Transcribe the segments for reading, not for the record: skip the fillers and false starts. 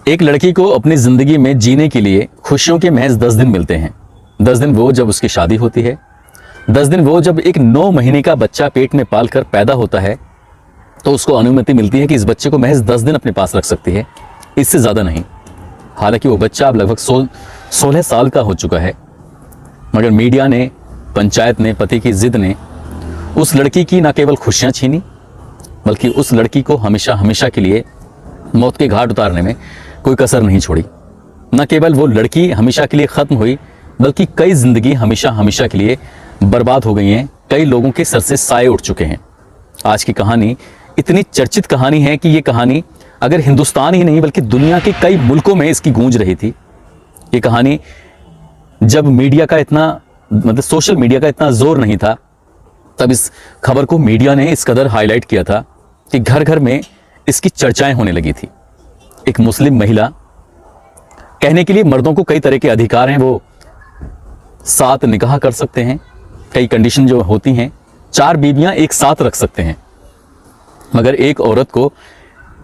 एक लड़की को अपनी जिंदगी में जीने के लिए खुशियों के महज 10 दिन मिलते हैं। 10 दिन वो जब उसकी शादी होती है, 10 दिन वो जब एक 9 महीने का बच्चा पेट में पाल कर पैदा होता है, तो उसको अनुमति मिलती है कि इस बच्चे को महज 10 दिन अपने पास रख सकती है, इससे ज़्यादा नहीं। हालांकि वो बच्चा अब लगभग 16 साल का हो चुका है, मगर मीडिया ने, पंचायत ने, पति की जिद ने उस लड़की की न केवल खुशियाँ छीनी, बल्कि उस लड़की को हमेशा हमेशा के लिए मौत के घाट उतारने में कोई कसर नहीं छोड़ी। न केवल वो लड़की हमेशा के लिए ख़त्म हुई, बल्कि कई ज़िंदगी हमेशा हमेशा के लिए बर्बाद हो गई हैं। कई लोगों के सर से साए उठ चुके हैं। आज की कहानी इतनी चर्चित कहानी है कि ये कहानी अगर हिंदुस्तान ही नहीं बल्कि दुनिया के कई मुल्कों में इसकी गूंज रही थी। ये कहानी जब मीडिया का इतना सोशल मीडिया का इतना जोर नहीं था, तब इस खबर को मीडिया ने इस कदर हाईलाइट किया था कि घर घर में इसकी चर्चाएं होने लगी थी। एक मुस्लिम महिला, कहने के लिए मर्दों को कई तरह के अधिकार हैं, वो 7 निकाह कर सकते हैं, कई कंडीशन जो होती हैं, 4 बीवियां एक साथ रख सकते हैं, मगर एक औरत को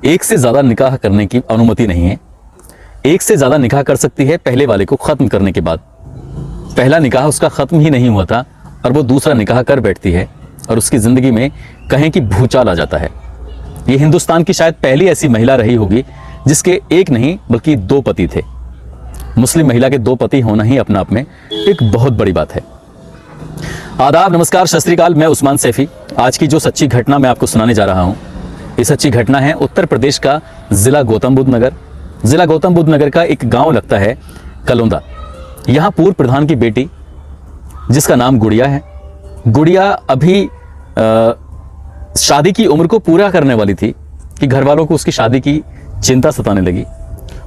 1 से ज़्यादा निकाह करने की अनुमति नहीं है। 1 से ज़्यादा निकाह कर सकती है पहले वाले को ख़त्म करने के बाद। पहला निकाह उसका ख़त्म ही नहीं हुआ था और वो दूसरा निकाह कर बैठती है और उसकी ज़िंदगी में कहें कि भूचाल आ जाता है। ये हिंदुस्तान की शायद पहली ऐसी महिला रही होगी जिसके 1 नहीं बल्कि 2 पति थे। मुस्लिम महिला के 2 पति होना ही अपने आप में एक बहुत बड़ी बात है। आदाब, नमस्कार, सत श्री अकाल। मैं उस्मान सैफी। आज की जो सच्ची घटना मैं आपको सुनाने जा रहा हूँ, ये सच्ची घटना है उत्तर प्रदेश का ज़िला गौतम बुद्ध नगर। ज़िला गौतम बुद्ध नगर का एक गांव लगता है कलौंदा। यहाँ पूर्व प्रधान की बेटी, जिसका नाम गुड़िया है, गुड़िया अभी शादी की उम्र को पूरा करने वाली थी कि घर वालों को उसकी शादी की चिंता सताने लगी।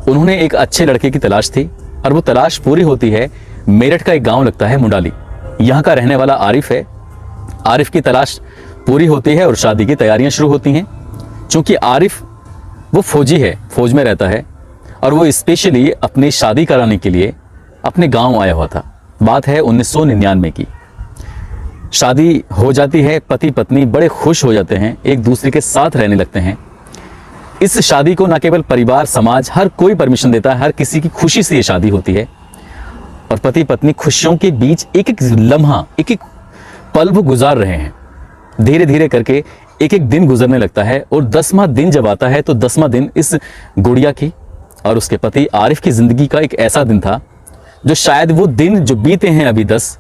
उन्होंने एक अच्छे लड़के की तलाश थी और वो तलाश पूरी होती है। मेरठ का एक गांव लगता है मुंडाली, यहाँ का रहने वाला आरिफ है। आरिफ की तलाश पूरी होती है और शादी की तैयारियां शुरू होती हैं। चूंकि आरिफ वो फौजी है, फौज में रहता है और वो स्पेशली अपनी शादी कराने के लिए अपने गांव आया हुआ था। बात है 1999 की। शादी हो जाती है, पति पत्नी बड़े खुश हो जाते हैं, एक दूसरे के साथ रहने लगते हैं। इस शादी को न केवल परिवार, समाज, हर कोई परमिशन देता है, हर किसी की खुशी से ये शादी होती है और पति पत्नी खुशियों के बीच एक एक लम्हा, एक एक पल वो गुजार रहे हैं। धीरे धीरे करके एक एक दिन गुजरने लगता है और 10वां दिन जब आता है तो 10वां दिन इस गुड़िया की और उसके पति आरिफ की जिंदगी का एक ऐसा दिन था जो शायद वो दिन जो बीते हैं अभी 10,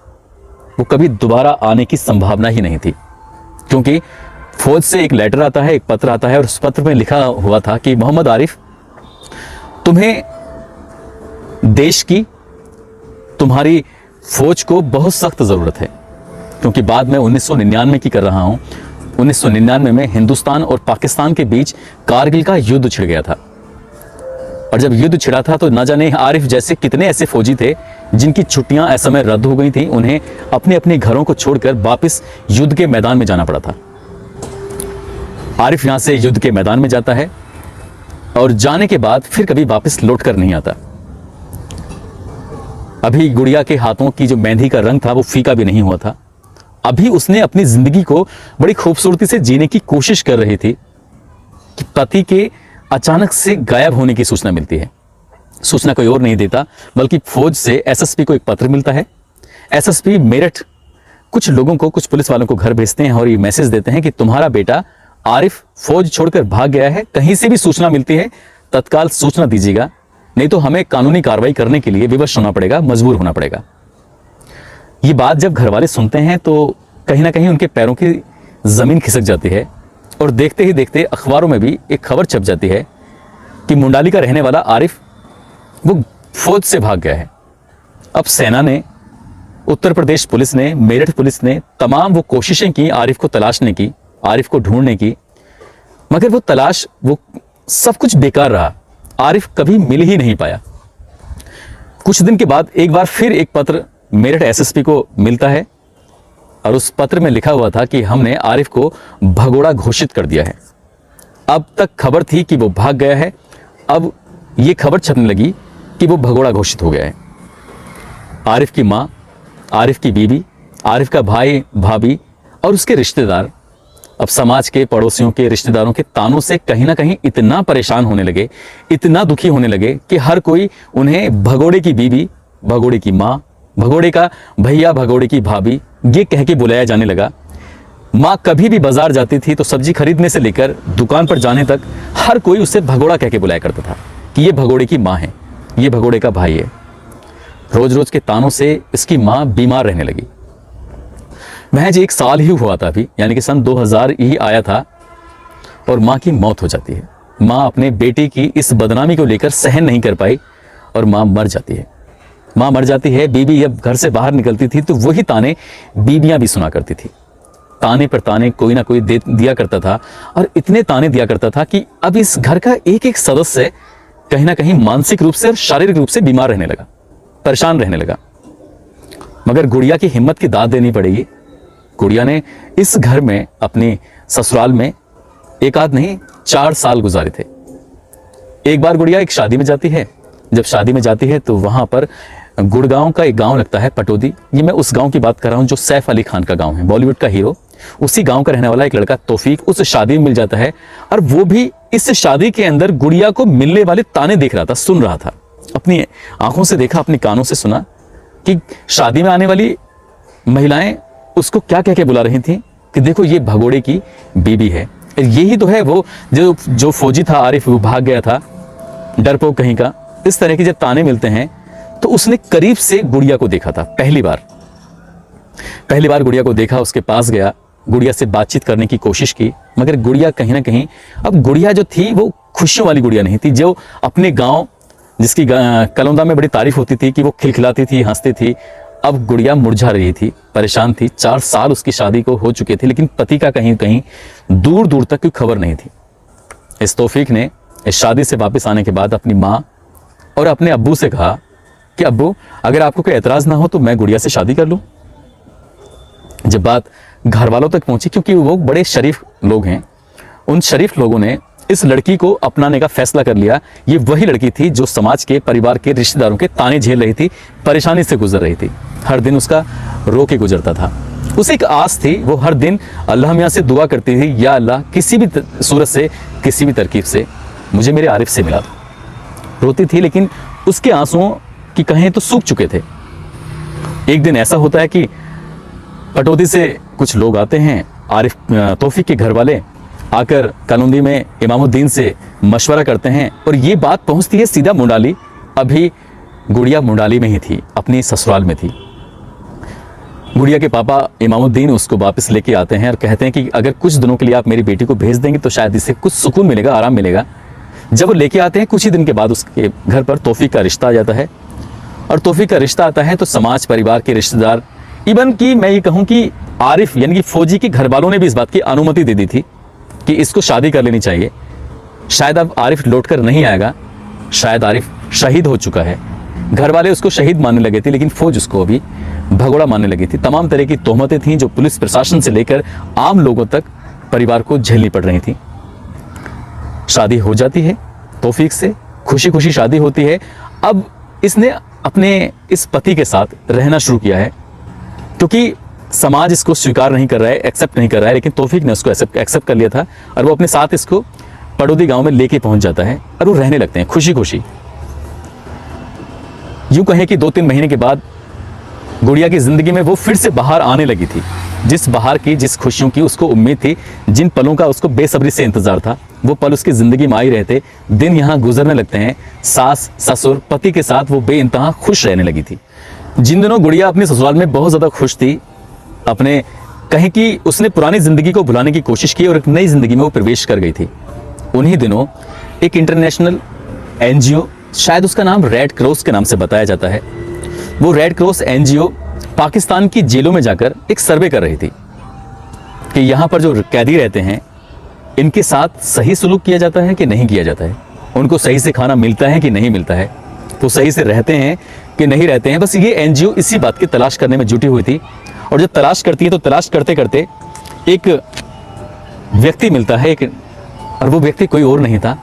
वो कभी दोबारा आने की संभावना ही नहीं थी। क्योंकि फौज से एक लेटर आता है, एक पत्र आता है और उस पत्र में लिखा हुआ था कि मोहम्मद आरिफ, तुम्हें देश की, तुम्हारी फौज को बहुत सख्त ज़रूरत है। क्योंकि बाद में 1999 की कर रहा हूं। 1999 में हिंदुस्तान और पाकिस्तान के बीच कारगिल का युद्ध छिड़ गया था और जब युद्ध छिड़ा था तो न जाने आरिफ जैसे कितने ऐसे फौजी थे जिनकी छुट्टियां इस समय रद्द हो गई थी। उन्हें अपने अपने घरों को छोड़कर वापस युद्ध के मैदान में जाना पड़ा था। आरिफ यहां से युद्ध के मैदान में जाता है और जाने के बाद फिर कभी वापस लौट कर नहीं आता। अभी गुड़िया के हाथों की जो मेहंदी का रंग था वो फीका भी नहीं हुआ था। अभी उसने अपनी जिंदगी को बड़ी खूबसूरती से जीने की कोशिश कर रही थी कि पति के अचानक से गायब होने की सूचना मिलती है। सूचना कोई और नहीं देता बल्कि फौज से एसएसपी को एक पत्र मिलता है। एसएसपी मेरठ कुछ लोगों को, कुछ पुलिस वालों को घर भेजते हैं और ये मैसेज देते हैं कि तुम्हारा बेटा आरिफ फौज छोड़कर भाग गया है। कहीं से भी सूचना मिलती है तत्काल सूचना दीजिएगा, नहीं तो हमें कानूनी कार्रवाई करने के लिए विवश होना पड़ेगा, मजबूर होना पड़ेगा। ये बात जब घर वाले सुनते हैं तो कहीं ना कहीं उनके पैरों की जमीन खिसक जाती है और देखते ही देखते अखबारों में भी एक खबर छप जाती है कि मुंडाली का रहने वाला आरिफ वो फौज से भाग गया है। अब सेना ने, उत्तर प्रदेश पुलिस ने, मेरठ पुलिस ने तमाम वो कोशिशें की आरिफ को तलाशने की, आरिफ को ढूंढने की, मगर वो तलाश, वो सब कुछ बेकार रहा। आरिफ कभी मिल ही नहीं पाया। कुछ दिन के बाद एक बार फिर एक पत्र मेरठ एसएसपी को मिलता है और उस पत्र में लिखा हुआ था कि हमने आरिफ को भगोड़ा घोषित कर दिया है। अब तक खबर थी कि वो भाग गया है, अब ये खबर छपने लगी कि वो भगोड़ा घोषित हो गया है। आरिफ की माँ, आरिफ की बीवी, आरिफ का भाई भाभी और उसके रिश्तेदार अब समाज के, पड़ोसियों के, रिश्तेदारों के तानों से कहीं ना कहीं इतना परेशान होने लगे, इतना दुखी होने लगे कि हर कोई उन्हें भगोड़े की बीवी, भगोड़े की माँ, भगोड़े का भैया, भगोड़े की भाभी ये कह के बुलाया जाने लगा। माँ कभी भी बाजार जाती थी तो सब्जी खरीदने से लेकर दुकान पर जाने तक हर कोई उसे भगोड़ा कह के बुलाया करता था कि ये भगोड़े की माँ है, ये भगोड़े का भाई है। रोज रोज के तानों से इसकी माँ बीमार रहने लगी। महज 1 साल ही हुआ था अभी, यानी कि सन 2000 ही आया था और माँ की मौत हो जाती है। माँ अपने बेटे की इस बदनामी को लेकर सहन नहीं कर पाई और माँ मर जाती है। माँ मर जाती है। बीबी जब घर से बाहर निकलती थी तो वही ताने बीबियां भी सुना करती थी। ताने पर ताने कोई ना कोई दिया करता था और इतने ताने दिया करता था कि अब इस घर का एक एक सदस्य कहीं ना कहीं मानसिक रूप से और शारीरिक रूप से बीमार रहने लगा, परेशान रहने लगा। मगर गुड़िया की हिम्मत की दाद देनी पड़ेगी। गुड़िया ने इस घर में, अपने ससुराल में 1 आध नहीं 4 साल गुजारे थे। एक बार गुड़िया एक शादी में जाती है। जब शादी में जाती है तो वहां पर गुड़गांव का एक गांव लगता है, पटौदी। ये मैं उस गांव की बात कर रहा हूं जो सैफ अली खान का गांव है, बॉलीवुड का हीरो। उसी गांव का रहने वाला एक लड़का तौफीक उस शादी में मिल जाता है और वो भी इस शादी के अंदर गुड़िया को मिलने वाले ताने देख रहा था, सुन रहा था। अपनी आंखों से देखा, अपने कानों से सुना कि शादी में आने वाली महिलाएं उसको क्या कह के बुला रही थी कि देखो ये भगोड़े की बीबी है। यही तो है वो जो फौजी था आरिफ, वो भाग गया था, डरपोक कहीं का। इस तरह के जब ताने मिलते हैं तो उसने करीब से गुड़िया को देखा था। पहली बार गुड़िया को देखा, उसके पास गया, गुड़िया से बातचीत करने की कोशिश की। मगर गुड़िया कहीं ना कहीं, अब गुड़िया जो थी वो खुशियों वाली गुड़िया नहीं थी, जो अपने गांव, जिसकी कलौंदा में बड़ी तारीफ होती थी कि वो खिलखिलाती थी, हंसती थी। अब गुड़िया मुरझा रही थी, परेशान थी। 4 साल उसकी शादी को हो चुके थे लेकिन पति का कहीं कहीं दूर दूर तक कोई खबर नहीं थी। इस तौफीक ने इस शादी से वापस आने के बाद अपनी माँ और अपने अब्बू से कहा कि अब्बू, अगर आपको कोई एतराज ना हो तो मैं गुड़िया से शादी कर लूं। जब बात घर वालों तक पहुंची, क्योंकि वो बड़े शरीफ लोग हैं, उन शरीफ लोगों ने इस लड़की को अपनाने का फैसला कर लिया। ये वही लड़की थी जो समाज के, परिवार के, रिश्तेदारों के ताने झेल रही थी, परेशानी से गुजर रही थी। हर दिन उसका रो के गुजरता था। उसे एक आस थी, वो हर दिन अल्लाह मियां से दुआ करती थी, या अल्लाह किसी भी सूरत से, किसी भी तरकीब से मुझे मेरे आरिफ से मिला दो। रोती थी लेकिन उसके आंसुओं की कहें तो सूख चुके थे। एक दिन ऐसा होता है कि पटौदी से कुछ लोग आते हैं, आरिफ तौफीक के घर वाले आकर कलौंदी में इमामुद्दीन से मशवरा करते हैं और ये बात पहुंचती है सीधा मुंडाली। अभी गुड़िया मुंडाली में ही थी, अपनी ससुराल में थी। गुड़िया के पापा इमामुद्दीन उसको वापस लेके आते हैं और कहते हैं कि अगर कुछ दिनों के लिए आप मेरी बेटी को भेज देंगे तो शायद इसे कुछ सुकून मिलेगा, आराम मिलेगा। जब वो लेके आते हैं कुछ ही दिन के बाद उसके घर पर तौफीक का रिश्ता आ जाता है। और तौफीक का रिश्ता आता है तो समाज, परिवार के रिश्तेदार, इवन कि मैं ये कहूँ कि आरिफ यानी कि फौजी के घर वालों ने भी इस बात की अनुमति दे दी थी कि इसको शादी कर लेनी चाहिए। शायद अब आरिफ लौटकर नहीं आएगा, शायद आरिफ शहीद हो चुका है। घर वाले उसको शहीद मानने लगे थे लेकिन फौज उसको अभी भगोड़ा मानने लगी थी। तमाम तरह की तोहमतें थीं जो पुलिस प्रशासन से लेकर आम लोगों तक परिवार को झेलनी पड़ रही थी। शादी हो जाती है तौफीक से, खुशी खुशी शादी होती है। अब इसने अपने इस पति के साथ रहना शुरू किया है, क्योंकि समाज इसको स्वीकार नहीं कर रहा है, एक्सेप्ट नहीं कर रहा है, लेकिन तौफीक ने उसको एक्सेप्ट कर लिया था और वो अपने साथ इसको पटौदी गांव में लेके पहुंच जाता है और वो रहने लगते हैं खुशी खुशी। यूं कहें कि 2-3 महीने के बाद गुड़िया की जिंदगी में वो फिर से बाहर आने लगी थी। जिस बाहर की, जिस खुशियों की उसको उम्मीद थी, जिन पलों का उसको बेसब्री से इंतजार था, वो पल उसकी जिंदगी में आई रहते। दिन यहाँ गुजरने लगते हैं। सास, ससुर, पति के साथ वो बेइंतहा खुश रहने लगी थी। जिन दिनों गुड़िया अपने ससुराल में बहुत ज्यादा खुश थी, अपने कहें कि उसने पुरानी जिंदगी को भुलाने की कोशिश की और एक नई जिंदगी में वो प्रवेश कर गई थी। उन्हीं दिनों एक इंटरनेशनल एनजीओ, शायद उसका नाम रेड क्रॉस के नाम से बताया जाता है, वो रेड क्रॉस एनजीओ पाकिस्तान की जेलों में जाकर एक सर्वे कर रही थी कि यहाँ पर जो कैदी रहते हैं इनके साथ सही सलूक किया जाता है कि नहीं किया जाता है, उनको सही से खाना मिलता है कि नहीं मिलता है, वो सही से रहते हैं कि नहीं रहते हैं। बस ये एनजीओ इसी बात की तलाश करने में जुटी हुई थी। और जब तलाश करती है तो तलाश करते करते एक व्यक्ति मिलता है, और वो व्यक्ति कोई और नहीं था,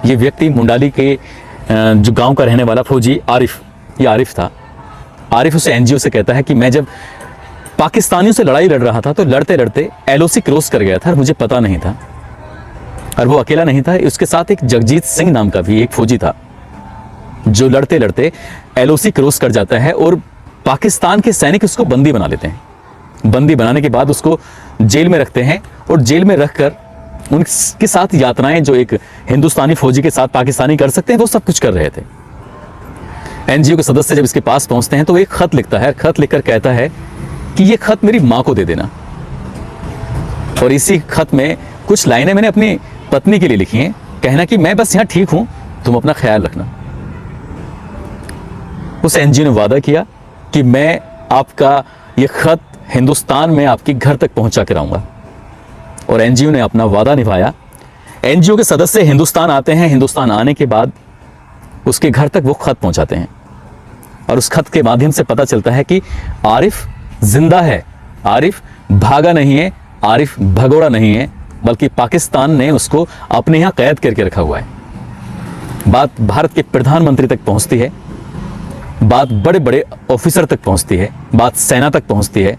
ये व्यक्ति मुंडाली के जो गांव का रहने वाला फौजी आरिफ, ये आरिफ था। आरिफ उस एनजीओ से कहता है कि मैं जब पाकिस्तानियों से लड़ाई लड़ रहा था, तो लड़ते लड़ते एलओसी क्रॉस कर गया था और मुझे पता नहीं था। और वो अकेला नहीं था, उसके साथ एक जगजीत सिंह नाम का भी एक फौजी था, जो लड़ते लड़ते एलओसी क्रॉस कर जाता है और पाकिस्तान के सैनिक उसको बंदी बना लेते हैं। बंदी बनाने के बाद उसको जेल में रखते हैं और जेल में रखकर उनके साथ यातनाएं जो एक हिंदुस्तानी फौजी के साथ पाकिस्तानी कर सकते हैं, वो सब कुछ कर रहे थे। एनजीओ के सदस्य जब इसके पास पहुंचते हैं तो एक खत लिखता है। खत लिखकर कहता है कि ये खत मेरी मां को दे देना। और इसी खत में कुछ लाइनें मैंने अपनी पत्नी के लिए लिखी हैं। कहना कि मैं बस यहां ठीक हूं, तुम अपना ख्याल रखना। उस एनजीओ ने वादा किया कि मैं आपका ये खत हिंदुस्तान में आपके घर तक पहुंचा कर आऊंगा। और एनजीओ ने अपना वादा निभाया। एनजीओ के सदस्य हिंदुस्तान आते हैं। हिंदुस्तान आने के बाद उसके घर तक वो खत पहुंचाते हैं और उस खत के माध्यम से पता चलता है कि आरिफ जिंदा है, आरिफ भागा नहीं है, आरिफ भगोड़ा नहीं है, बल्कि पाकिस्तान ने उसको अपने यहां कैद करके रखा हुआ है। बात भारत के प्रधानमंत्री तक पहुंचती है, बात बड़े बड़े ऑफिसर तक पहुंचती है, बात सेना तक पहुंचती है।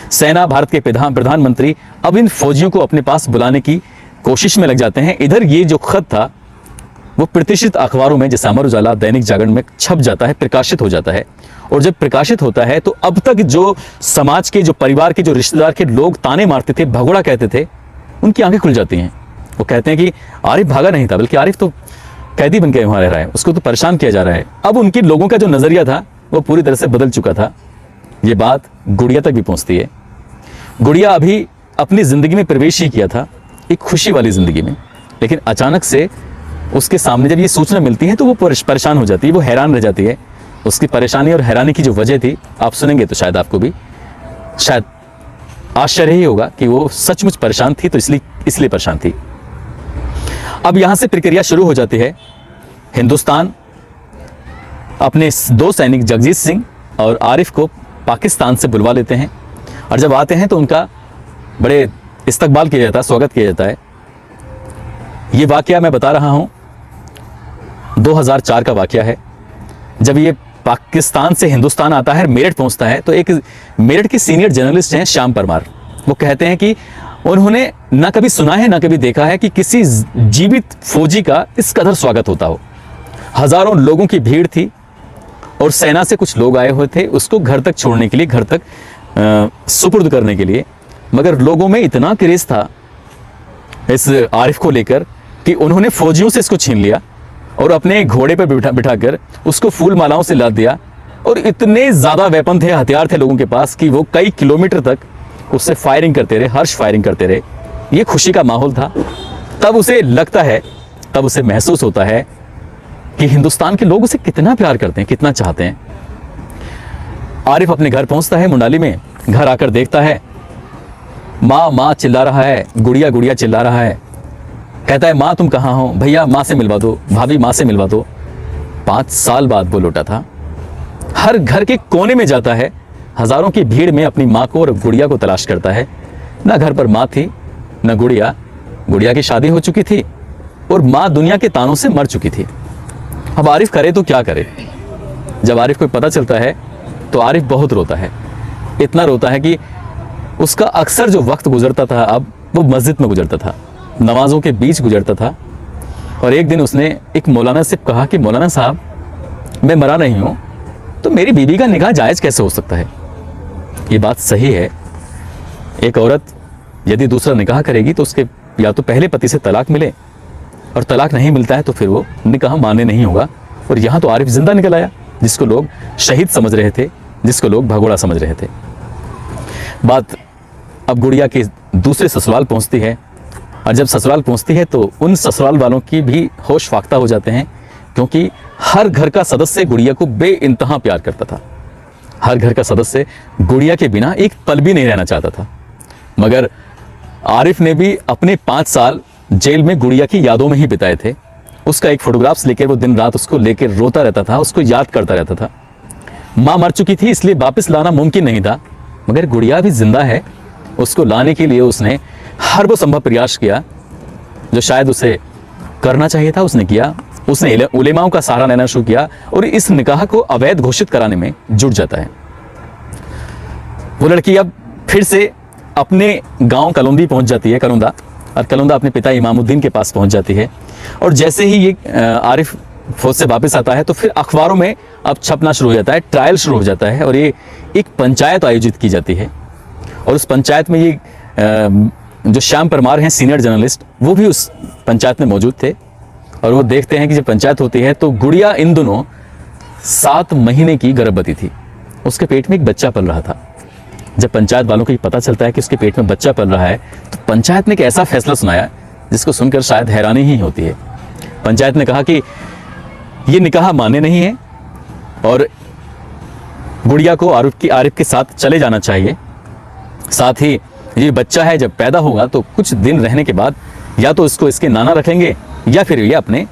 सेना, भारत के प्रधानमंत्री अब इन फौजियों को अपने पास बुलाने की कोशिश में लग जाते हैं। इधर ये जो खत था वो प्रतिष्ठित अखबारों में, जैसे अमर उजाला, दैनिक जागरण में छप जाता है, प्रकाशित हो जाता है। और जब प्रकाशित होता है तो अब तक जो समाज के, जो परिवार के, जो रिश्तेदार के लोग ताने मारते थे, भगोड़ा कहते थे, उनकी आंखें खुल जाती हैं। वो कहते हैं कि आरिफ भागा नहीं था, बल्कि आरिफ तो कैदी बन के वहां रह रहा है, उसको तो परेशान किया जा रहा है। अब उनके लोगों का जो नजरिया था वो पूरी तरह से बदल चुका था। ये बात गुड़िया तक भी पहुंचती है। गुड़िया अभी अपनी जिंदगी में प्रवेश ही किया था, एक खुशी वाली जिंदगी में, लेकिन अचानक से उसके सामने जब ये सूचना मिलती है तो वो परेशान हो जाती है, वो हैरान रह जाती है। उसकी परेशानी और हैरानी की जो वजह थी, आप सुनेंगे तो शायद आपको भी शायद आश्चर्य ही होगा कि वो सचमुच परेशान थी, तो इसलिए परेशान थी। अब यहां से प्रक्रिया शुरू हो जाती है। हिंदुस्तान अपने दो सैनिक जगजीत सिंह और आरिफ को पाकिस्तान से बुलवा लेते हैं और जब आते हैं तो उनका बड़े इस्तकबाल किया जाता है, स्वागत किया जाता है। ये वाकया मैं बता रहा हूं 2004 का वाकया है। जब ये पाकिस्तान से हिंदुस्तान आता है, मेरठ पहुंचता है, तो एक मेरठ के सीनियर जर्नलिस्ट हैं श्याम परमार। वो कहते हैं कि उन्होंने ना कभी सुना है ना कभी देखा है कि किसी जीवित फौजी का इस कदर स्वागत होता हो। हजारों लोगों की भीड़ थी और सेना से कुछ लोग आए हुए थे उसको घर तक छोड़ने के लिए, घर तक सुपुर्द करने के लिए। मगर लोगों में इतना क्रेज था इस आरिफ को लेकर कि उन्होंने फौजियों से इसको छीन लिया और अपने घोड़े पर बिठाकर उसको फूल मालाओं से लाद दिया। और इतने ज्यादा वेपन थे, हथियार थे लोगों के पास कि वो कई किलोमीटर तक उससे फायरिंग करते रहे, हर्ष फायरिंग करते रहे। ये खुशी का माहौल था। तब उसे लगता है, तब उसे महसूस होता है कि हिंदुस्तान के लोग उसे कितना प्यार करते हैं, कितना चाहते हैं। आरिफ अपने घर पहुंचता है मुंडाली में। घर आकर देखता है माँ माँ चिल्ला रहा है, गुड़िया गुड़िया चिल्ला रहा है। कहता है माँ तुम कहाँ हो, भैया माँ से मिलवा दो, भाभी माँ से मिलवा दो। 5 साल बाद वो लौटा था। हर घर के कोने में जाता है, हजारों की भीड़ में अपनी माँ को और गुड़िया को तलाश करता है। ना घर पर माँ थी ना गुड़िया, गुड़िया की शादी हो चुकी थी और माँ दुनिया के तानों से मर चुकी थी। अब आरिफ करे तो क्या करे। जब आरिफ को पता चलता है तो आरिफ बहुत रोता है। इतना रोता है कि उसका अक्सर जो वक्त गुजरता था अब वो मस्जिद में गुजरता था, नमाजों के बीच गुजरता था। और एक दिन उसने एक मौलाना से कहा कि मौलाना साहब मैं मरा नहीं हूं तो मेरी बीवी का निकाह जायज़ कैसे हो सकता है। ये बात सही है, एक औरत यदि दूसरा निकाह करेगी तो उसके या तो पहले पति से तलाक मिले और तलाक नहीं मिलता है तो फिर वो निकाह मान्य नहीं होगा। और यहाँ तो आरिफ जिंदा निकल आया, जिसको लोग शहीद समझ रहे थे, जिसको लोग भगोड़ा समझ रहे थे। बात अब गुड़िया के दूसरे ससुराल पहुंचती है और जब ससुराल पहुंचती है तो उन ससुराल वालों की भी होश फाख्ता हो जाते हैं, क्योंकि हर घर का सदस्य गुड़िया को बेइंतहा प्यार करता था। हर घर का सदस्य गुड़िया के बिना एक पल भी नहीं रहना चाहता था। मगर आरिफ ने भी अपने 5 साल जेल में गुड़िया की यादों में ही बिताए थे। उसका एक फोटोग्राफ्स लेकर वो दिन रात उसको लेकर रोता रहता था, उसको याद करता रहता था। माँ मर चुकी थी इसलिए वापस लाना मुमकिन नहीं था, मगर गुड़िया भी जिंदा है, उसको लाने के लिए उसने हर वो संभव प्रयास किया जो शायद उसे करना चाहिए था, उसने किया। उसने उलेमाओं का सहारा लेना शुरू किया और इस निकाह को अवैध घोषित कराने में जुट जाता है। वो लड़की अब फिर से अपने गांव कलौंदी पहुंच जाती है, कलौंदा, और कलौंदा अपने पिता इमामुद्दीन के पास पहुंच जाती है। और जैसे ही ये आरिफ फौज से वापस आता है तो फिर अखबारों में अब छपना शुरू हो जाता है, ट्रायल शुरू हो जाता है, और ये एक पंचायत आयोजित की जाती है। और उस पंचायत में ये जो श्याम परमार हैं सीनियर जर्नलिस्ट, वो भी उस पंचायत में मौजूद थे। और वो देखते हैं कि जब पंचायत होती है तो गुड़िया इन दोनों 7 महीने की गर्भवती थी, उसके पेट में एक बच्चा पल रहा था। जब पंचायत वालों को ये पता चलता है कि उसके पेट में बच्चा पल रहा है तो पंचायत ने एक ऐसा फैसला सुनाया जिसको सुनकर शायद हैरानी ही होती है। पंचायत ने कहा कि ये निकाह मान्य नहीं है और गुड़िया को आरिफ के साथ चले जाना चाहिए। साथ ही ये बच्चा है, जब पैदा होगा तो कुछ दिन रहने के बाद या तो इसको इसके नाना रखेंगे या फिर ये अपने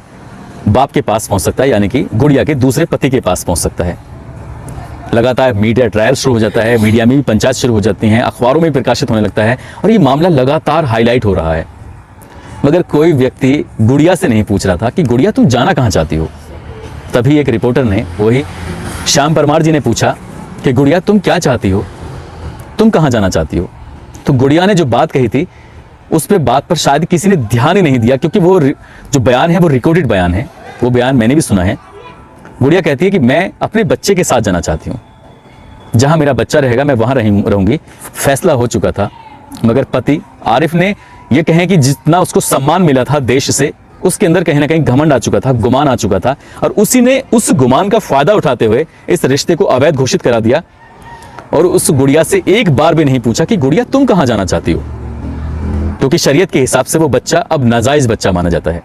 बाप के पास पहुंच सकता है, यानी कि गुड़िया के दूसरे पति के पास पहुंच सकता है। लगातार मीडिया ट्रायल शुरू हो जाता है, मीडिया में भी पंचायत शुरू हो जाती हैं, अखबारों में प्रकाशित होने लगता है और ये मामला लगातार हाईलाइट हो रहा है। मगर कोई व्यक्ति गुड़िया से नहीं पूछ रहा था कि गुड़िया तुम जाना कहाँ चाहती हो। तभी एक रिपोर्टर ने, वही श्याम परमार जी ने पूछा कि गुड़िया तुम क्या चाहती हो, तुम कहाँ जाना चाहती हो। तो गुड़िया ने जो बात कही थी उस पे बात पर शायद किसी ने ध्यान ही नहीं दिया, क्योंकि वो जो बयान है वो रिकॉर्डेड बयान है, वो बयान मैंने भी सुना है। गुड़िया कहती है कि मैं अपने बच्चे के साथ जाना चाहती हूँ, जहाँ मेरा बच्चा रहेगा मैं वहाँ रहूँगी, फैसला हो चुका था। मगर पति आरिफ ने ये कहें कि जितना उसको सम्मान मिला था देश से, उसके अंदर कहीं ना कहीं घमंड आ चुका था, गुमान आ चुका था, और उसी ने उस गुमान का फायदा उठाते हुए इस रिश्ते को अवैध घोषित करा दिया। और उस गुड़िया से एक बार भी नहीं पूछा कि गुड़िया तुम कहाँ जाना चाहती हो, क्योंकि शरीयत के हिसाब से वो बच्चा अब नाजायज बच्चा माना जाता है।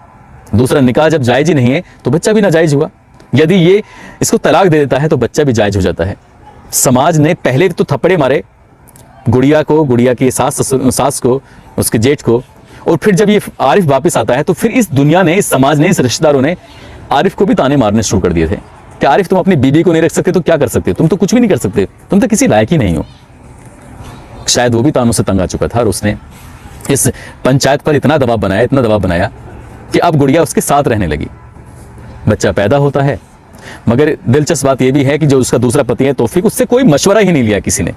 दूसरा निकाह जब जायज ही नहीं है तो बच्चा भी नाजायज हुआ। यदि ये इसको तलाक दे देता है तो बच्चा भी जायज हो जाता है। समाज ने पहले तो थप्पड़े मारे गुड़िया को, गुड़िया की सास को, उसके जेठ को, और फिर जब ये आरिफ वापस आता है तो फिर इस दुनिया ने, इस समाज ने, इस रिश्तेदारों ने आरिफ को भी ताने मारने शुरू कर दिए थे कि आरिफ तुम अपनी बीबी को नहीं रख सकते तो क्या कर सकते हो, तुम तो कुछ भी नहीं कर सकते, तुम तो किसी लायक ही नहीं हो। शायद वो भी तानों से तंग आ चुका था और उसने इस पंचायत पर इतना दबाव बनाया कि अब गुड़िया उसके साथ रहने लगी। बच्चा पैदा होता है, मगर दिलचस्प बात यह भी है कि जो उसका दूसरा पति है तौफीक, उससे कोई मशवरा ही नहीं लिया किसी ने,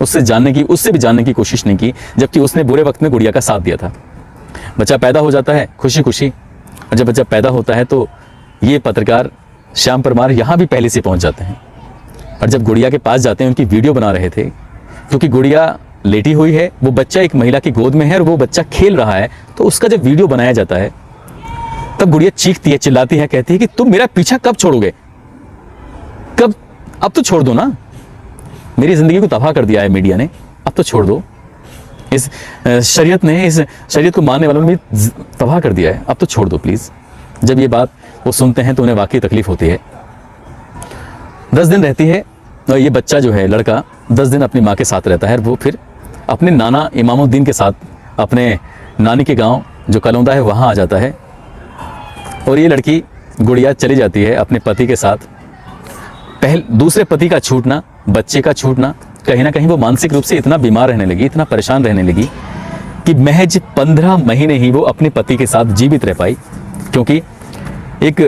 उससे भी जानने की कोशिश नहीं की, जबकि उसने बुरे वक्त में गुड़िया का साथ दिया था। बच्चा पैदा हो जाता है खुशी खुशी, और जब बच्चा पैदा होता है तो ये पत्रकार श्याम परमार यहाँ भी पहले से पहुँच जाते हैं। और जब गुड़िया के पास जाते हैं, उनकी वीडियो बना रहे थे, क्योंकि गुड़िया लेटी हुई है, वो बच्चा एक महिला की गोद में है और वो बच्चा खेल रहा है, तो उसका जब वीडियो बनाया जाता है तब गुड़िया चीखती है, चिल्लाती है, कहती है कि तुम मेरा पीछा कब छोड़ोगे, कब, अब तो छोड़ दो ना, मेरी जिंदगी को तबाह कर दिया है मीडिया ने, अब तो छोड़ दो, इस शरीयत को मानने वालों ने भी तबाह कर दिया है, अब तो छोड़ दो प्लीज। जब ये बात वो सुनते हैं तो उन्हें वाकई तकलीफ होती है। 10 दिन रहती है और ये बच्चा जो है, लड़का 10 दिन अपनी माँ के साथ रहता है, वो फिर अपने नाना इमामुद्दीन के साथ अपने नानी के गांव जो कलौंदा है वहाँ आ जाता है। और ये लड़की गुड़िया चली जाती है अपने पति के साथ। दूसरे पति का छूटना, बच्चे का छूटना, कहीं ना कहीं वो मानसिक रूप से इतना बीमार रहने लगी, इतना परेशान रहने लगी कि महज 15 महीने ही वो अपने पति के साथ जीवित रह पाई, क्योंकि एक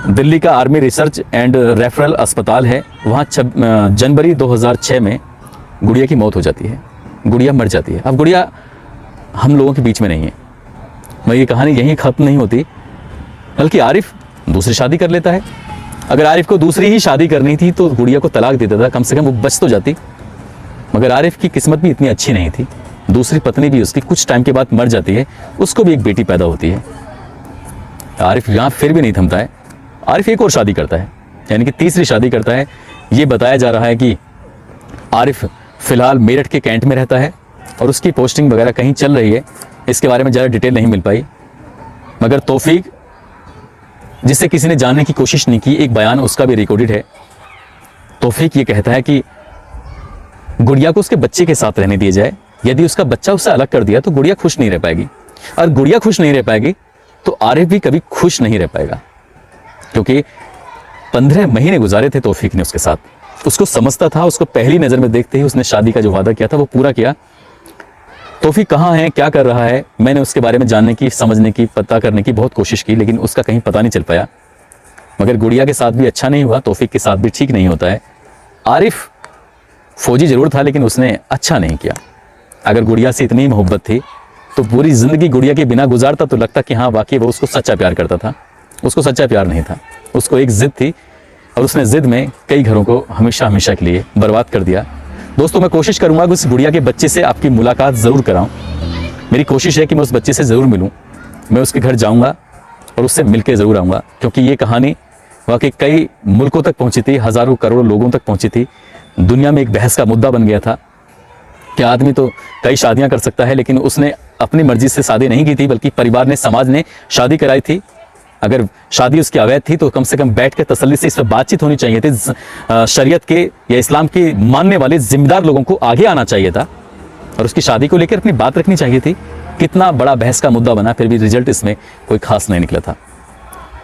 दिल्ली का आर्मी रिसर्च एंड रेफरल अस्पताल है, वहाँ जनवरी 2006 में गुड़िया की मौत हो जाती है, गुड़िया मर जाती है। अब गुड़िया हम लोगों के बीच में नहीं है, मगर ये कहानी यहीं ख़त्म नहीं होती, बल्कि आरिफ दूसरी शादी कर लेता है। अगर आरिफ को दूसरी ही शादी करनी थी तो गुड़िया को तलाक दे देता, कम से कम वो बच तो जाती। मगर आरिफ की किस्मत भी इतनी अच्छी नहीं थी, दूसरी पत्नी भी उसकी कुछ टाइम के बाद मर जाती है, उसको भी एक बेटी पैदा होती है। आरिफ यहाँ फिर भी नहीं थमता है, आरिफ एक और शादी करता है, यानी कि तीसरी शादी करता है। ये बताया जा रहा है कि आरिफ फिलहाल मेरठ के कैंट में रहता है और उसकी पोस्टिंग वगैरह कहीं चल रही है, इसके बारे में ज़्यादा डिटेल नहीं मिल पाई। मगर तौफीक, जिसे किसी ने जानने की कोशिश नहीं की, एक बयान उसका भी रिकॉर्डेड है। तौफीक ये कहता है कि गुड़िया को उसके बच्चे के साथ रहने दिया जाए, यदि उसका बच्चा उससे अलग कर दिया तो गुड़िया खुश नहीं रह पाएगी, और गुड़िया खुश नहीं रह पाएगी तो आरिफ भी कभी खुश नहीं रह पाएगा, क्योंकि 15 महीने गुजारे थे तौफीक ने उसके साथ, उसको समझता था, उसको पहली नज़र में देखते ही उसने शादी का जो वादा किया था वो पूरा किया। तौफीक कहाँ है, क्या कर रहा है, मैंने उसके बारे में जानने की, समझने की, पता करने की बहुत कोशिश की, लेकिन उसका कहीं पता नहीं चल पाया। मगर गुड़िया के साथ भी अच्छा नहीं हुआ, तौफीक के साथ भी ठीक नहीं होता है। आरिफ फौजी जरूर था लेकिन उसने अच्छा नहीं किया। अगर गुड़िया से इतनी मोहब्बत थी तो पूरी ज़िंदगी गुड़िया के बिना गुजारता तो लगता कि हाँ वाकई वो उसको सच्चा प्यार करता था। उसको सच्चा प्यार नहीं था, उसको एक ज़िद थी और उसने ज़िद में कई घरों को हमेशा हमेशा के लिए बर्बाद कर दिया। दोस्तों, मैं कोशिश करूँगा कि उस गुड़िया के बच्चे से आपकी मुलाकात ज़रूर कराऊँ। मेरी कोशिश है कि मैं उस बच्चे से ज़रूर मिलूँ, मैं उसके घर जाऊँगा और उससे मिल के ज़रूर आऊँगा, क्योंकि ये कहानी वाकई कई मुल्कों तक पहुँची थी, हज़ारों करोड़ों लोगों तक पहुँची थी। दुनिया में एक बहस का मुद्दा बन गया था कि आदमी तो कई शादियां कर सकता है, लेकिन उसने अपनी मर्जी से शादी नहीं की थी, बल्कि परिवार ने, समाज ने शादी कराई थी। अगर शादी उसकी अवैध थी तो कम से कम बैठ के तसल्ली से इस पर बातचीत होनी चाहिए थी। शरीयत के या इस्लाम के मानने वाले जिम्मेदार लोगों को आगे आना चाहिए था और उसकी शादी को लेकर अपनी बात रखनी चाहिए थी। कितना बड़ा बहस का मुद्दा बना, फिर भी रिजल्ट इसमें कोई खास नहीं निकला था।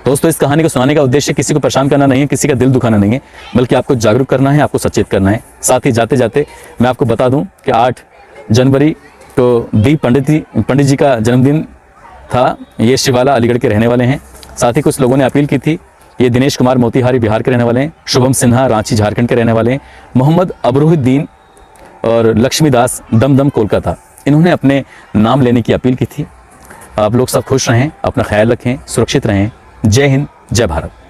दोस्तों, इस कहानी को सुनाने का उद्देश्य किसी को परेशान करना नहीं है, किसी का दिल दुखाना नहीं है, बल्कि आपको जागरूक करना है, आपको सचेत करना है। साथ ही जाते जाते मैं आपको बता दूं कि 8 जनवरी को दी पंडित जी का जन्मदिन था। ये शिवाला अलीगढ़ के रहने वाले हैं। साथ ही कुछ लोगों ने अपील की थी। ये दिनेश कुमार मोतिहारी बिहार के रहने वाले हैं, शुभम सिन्हा रांची झारखंड के रहने वाले हैं, मोहम्मद अबरूद्दीन और लक्ष्मीदास दमदम कोलकाता, इन्होंने अपने नाम लेने की अपील की थी। आप लोग सब खुश रहें, अपना ख्याल रखें, सुरक्षित रहें। जय हिंद, जय भारत।